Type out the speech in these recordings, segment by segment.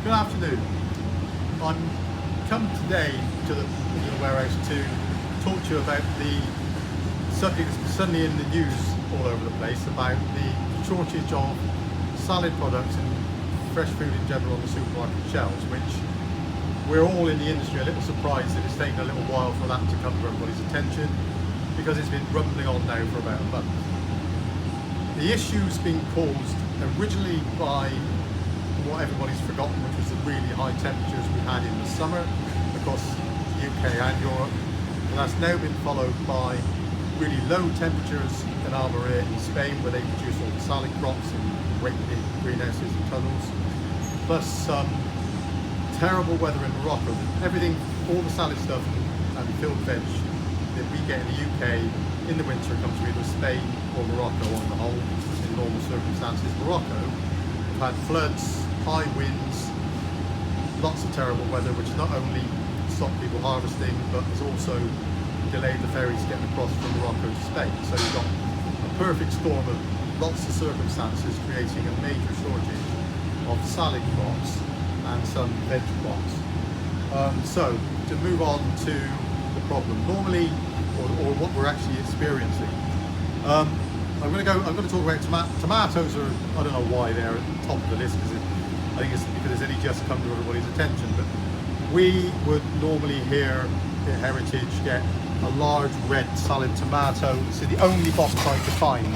Good afternoon. I'm come today to the warehouse to talk to you about the subject that's suddenly in the news all over the place about the shortage of salad products and fresh food in general on the supermarket shelves, which we're all in the industry a little surprised that it's taken a little while for that to come to everybody's attention, because it's been rumbling on now for about a month. The issue's been caused originally by what everybody's forgotten, which was the really high temperatures we had in the summer across the UK and Europe. And that's now been followed by really low temperatures in Almeria in Spain, where they produce all the salad crops in great big greenhouses and tunnels, plus some terrible weather in Morocco. Everything, all the salad stuff and filled veg that we get in the UK in the winter comes from either Spain or Morocco on the whole, in normal circumstances. Morocco have had floods, high winds, lots of terrible weather, which not only stopped people harvesting, but has also delayed the ferries getting across from Morocco to Spain. So you've got a perfect storm of lots of circumstances creating a major shortage of salad crops and some veg crops. So to move on to the problem, normally, or what we're actually experiencing, I'm going to talk about tomatoes. I don't know why they're at the top of the list, because I think it's because it's only just come to everybody's attention. But we would normally here at Heritage get a large red salad tomato. It's the only box I could find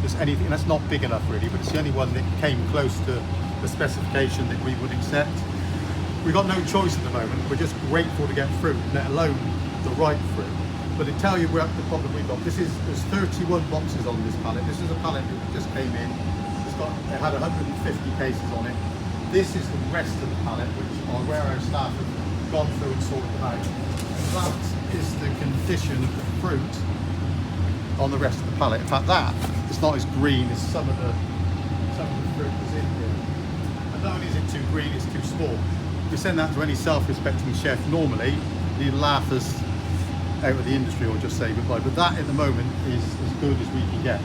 there's anything, and that's not big enough really, but it's the only one that came close to the specification that we would accept. We've got no choice at the moment. We're just grateful to get fruit, let alone the right fruit. But to tell you what the problem we've got, there's 31 boxes on this pallet. This is a pallet that just came in. It had 150 cases on it. This is the rest of the pallet, which our warehouse staff have gone through and sorted them out. And that is the condition of the fruit on the rest of the pallet. In fact, that it's not as green as some of the fruit that's in here. And not only is it too green, it's too small. If we send that to any self-respecting chef normally, he'd laugh us out of the industry or just say goodbye. But that at the moment is as good as we can get.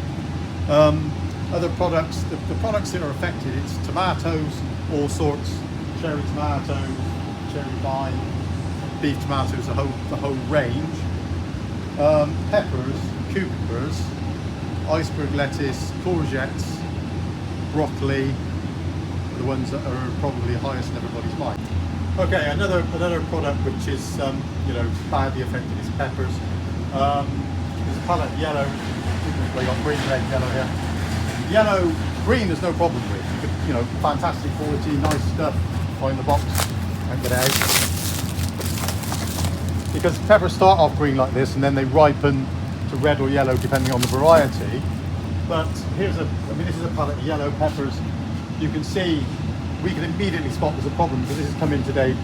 Other products, the products that are affected, it's tomatoes, all sorts, cherry tomatoes, cherry vine, beef tomatoes, the whole range. Peppers, cucumbers, iceberg lettuce, courgettes, broccoli, are the ones that are probably highest in everybody's mind. Okay, another product which is badly affected is peppers. There's a palette of yellow. We got green, red, yellow here. Yellow, green, there's no problem with. Fantastic quality, nice stuff. Find the box and get out. Because peppers start off green like this, and then they ripen to red or yellow depending on the variety. But this is a palette of yellow peppers. You can see we can immediately spot there's a problem, because this has come in today,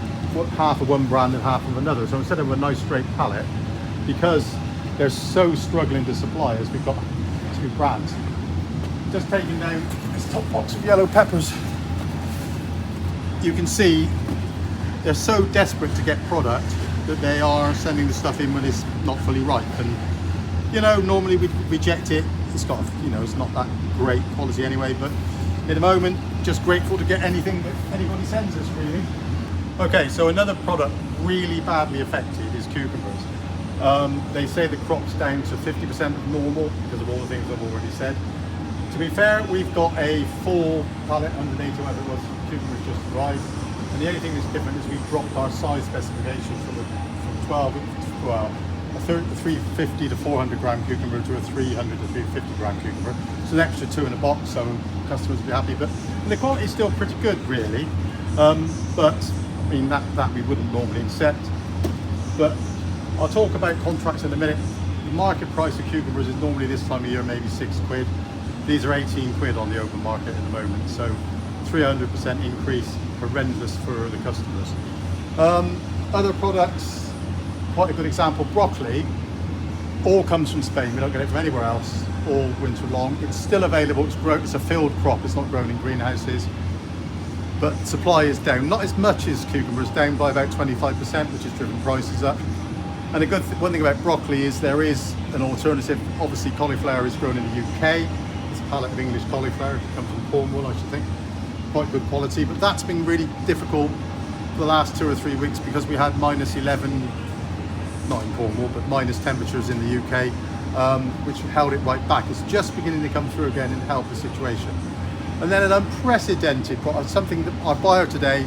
half of one brand and half of another. So instead of a nice straight palette, because they're so struggling to supply us, we've got two brands. Just taking down this top box of yellow peppers, you can see they're so desperate to get product that they are sending the stuff in when it's not fully ripe. And normally we'd reject it. It's got, it's not that great quality anyway, but at the moment, just grateful to get anything that anybody sends us, really. Okay, so another product really badly affected is cucumbers. They say the crop's down to 50% of normal because of all the things I've already said. To be fair, we've got a full pallet underneath, whoever it was, cucumbers just arrived. And the only thing that's different is we've dropped our size specification from a 350 to 400 gram cucumber to a 300 to 350 gram cucumber. It's an extra 2 in a box, so customers will be happy. But the quality is still pretty good, really. But that we wouldn't normally accept. But I'll talk about contracts in a minute. The market price of cucumbers is normally this time of year maybe £6. These are 18 quid on the open market at the moment, so 300% increase, horrendous for the customers. Other products, quite a good example, broccoli, all comes from Spain. We don't get it from anywhere else all winter long. It's still available. It's a field crop. It's not grown in greenhouses. But supply is down, not as much as cucumbers, down by about 25%, which has driven prices up. And one thing about broccoli is there is an alternative. Obviously, cauliflower is grown in the UK. It's a pallet of English cauliflower. It comes from Cornwall, I should think. quite good quality, but that's been really difficult for the last 2 or 3 weeks because we had -11, not in Cornwall, but minus temperatures in the UK, which held it right back. It's just beginning to come through again and help the situation. And then an unprecedented, something that our buyer today,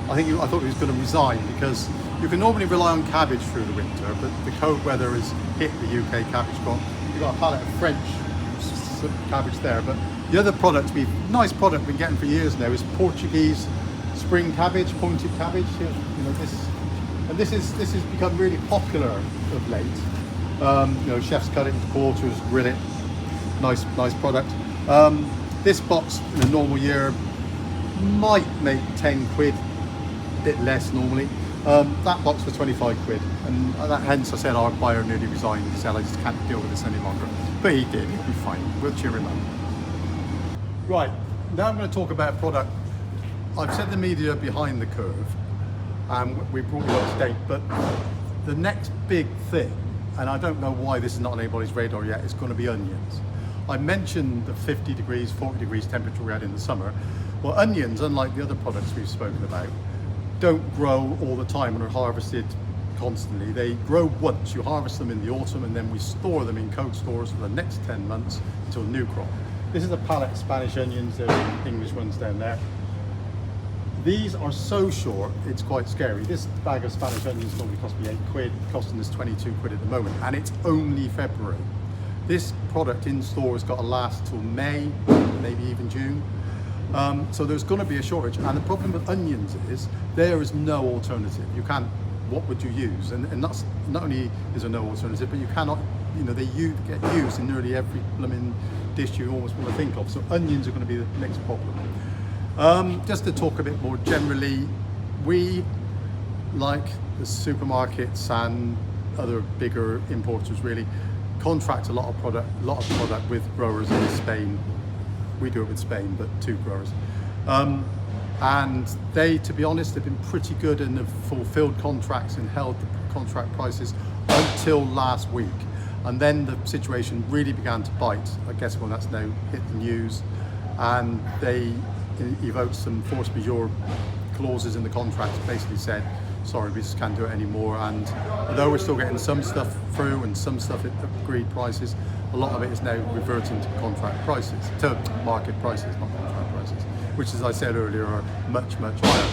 I thought he was going to resign, because you can normally rely on cabbage through the winter, but the cold weather has hit the UK cabbage crop. You've got a pallet of French cabbage there, but the other product, nice product we've been getting for years now, is Portuguese spring cabbage, pointed cabbage. You know, this has become really popular of late. You know, chefs cut it into quarters, grill it. Nice product. This box in a normal year might make 10 quid, a bit less normally. That box for 25 quid, and hence I said our buyer nearly resigned. He said, I just can't deal with this any longer. But he did, he'll be fine. We'll cheer him up. Right, now I'm going to talk about a product. I've said the media behind the curve, and we brought you up to date, but the next big thing, and I don't know why this is not on anybody's radar yet, is going to be onions. I mentioned the 50 degrees, 40 degrees temperature we had in the summer. Well, onions, unlike the other products we've spoken about, don't grow all the time and are harvested constantly. They grow once. You harvest them in the autumn, and then we store them in cold stores for the next 10 months until new crop. This is a pallet of Spanish onions. There's English ones down there. These are so short, it's quite scary. This bag of Spanish onions normally cost me 8 quid, costing us 22 quid at the moment, and it's only February. This product in store has got to last till May, maybe even June. So there's going to be a shortage, and the problem with onions is there is no alternative. You can't. What would you use? And that's not only is there no alternative, but you cannot. You know, they get used in nearly every blooming dish you almost want to think of. So onions are going to be the next problem. Just to talk a bit more generally, we, like the supermarkets and other bigger importers, really contract a lot of product with growers in Spain. We do it with Spain, but 2 growers. And they, to be honest, have been pretty good and have fulfilled contracts and held the contract prices until last week. And then the situation really began to bite, I guess, when that's now hit the news. And they evoked some force majeure clauses in the contract, basically said, sorry, we just can't do it anymore. And although we're still getting some stuff through and some stuff at agreed prices, a lot of it is now reverting to contract prices, to market prices, not contract prices, which, as I said earlier, are much higher.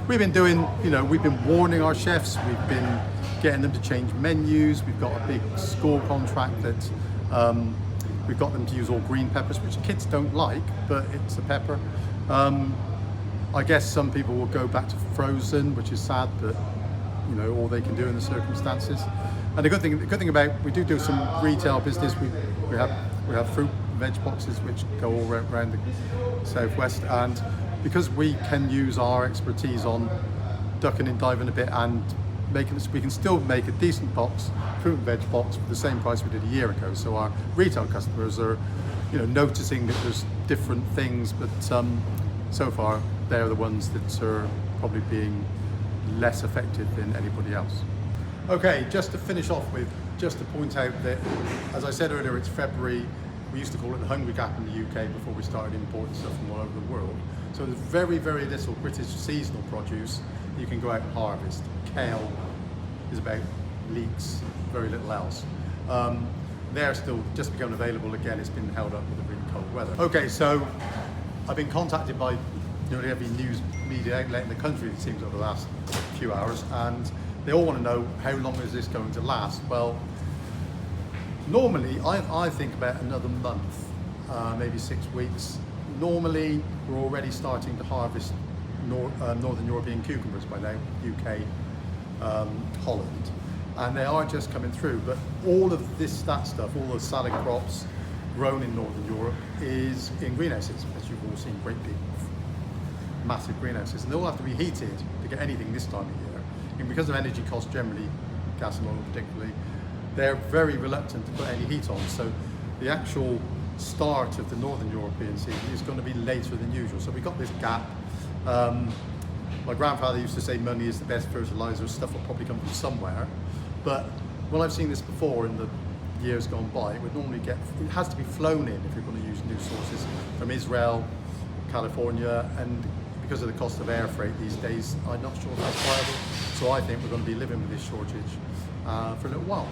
We've been doing, you know, we've been warning our chefs, we've been getting them to change menus. We've got a big school contract that we've got them to use all green peppers, which kids don't like, but it's a pepper. I guess some people will go back to frozen, which is sad, but you know, all they can do in the circumstances. And the good thing about, we do some retail business. We have fruit and veg boxes which go all around the southwest, and because we can use our expertise on ducking and diving a bit and making this, we can still make a decent box, fruit and veg box, for the same price we did a year ago. So our retail customers are, you know, noticing that there's different things, but so far they're the ones that are probably being less affected than anybody else. Okay, just to finish off with, just to point out that, as I said earlier, it's February. We used to call it the Hungry Gap in the UK before we started importing stuff from all over the world. So there's very little British seasonal produce you can go out and harvest. Kale is about leeks, very little else. They're still just becoming available again. It's been held up with the really cold weather. Okay, so I've been contacted by nearly every news media outlet in the country, it seems, over the last few hours, and they all want to know, how long is this going to last? Well, normally I think about another month, maybe 6 weeks. Normally we're already starting to harvest Northern European cucumbers by now, UK, Holland, and they are just coming through. But all of that stuff, all the salad crops grown in Northern Europe, is in greenhouses, as you've all seen, great big, massive greenhouses, and they all have to be heated to get anything this time of year. And because of energy costs generally, gas and oil particularly, they're very reluctant to put any heat on. So the actual start of the Northern European season is going to be later than usual. So we've got this gap. My grandfather used to say money is the best fertilizer, stuff will probably come from somewhere. But when I've seen this before in the years gone by, it would normally it has to be flown in if you're going to use new sources from Israel, California, and because of the cost of air freight these days, I'm not sure if that's viable. So I think we're going to be living with this shortage for a little while.